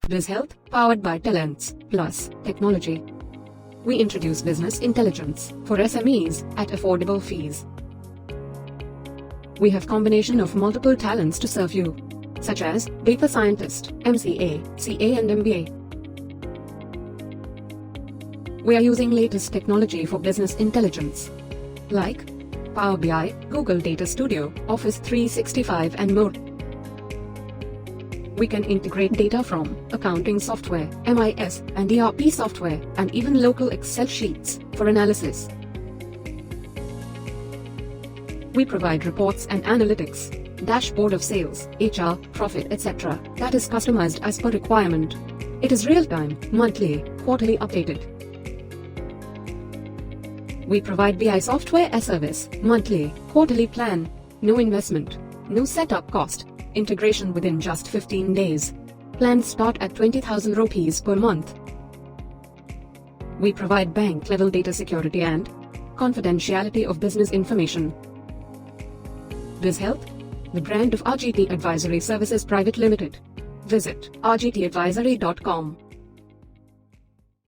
BizHealth, powered by Talent+Technology. We introduce business intelligence for SMEs at affordable fees. We have combination of multiple talents to serve you, such as data scientist, MCA, CA and MBA. We are using latest technology for business intelligence, like Power BI, Google Data Studio, Office 365 and more. We can integrate data from accounting software, MIS and ERP software, and even local Excel sheets for analysis. We provide reports and analytics, dashboard of sales, HR, profit, etc. that is customized as per requirement. It is real-time, monthly, quarterly updated. We provide BI software as service, monthly, quarterly plan, no investment, no setup cost, integration within just 15 days. Plans start at 20,000 rupees per month. We provide bank-level data security and confidentiality of business information. BizHealth, the brand of RGT Advisory Services Private Limited. Visit rgtadvisory.com.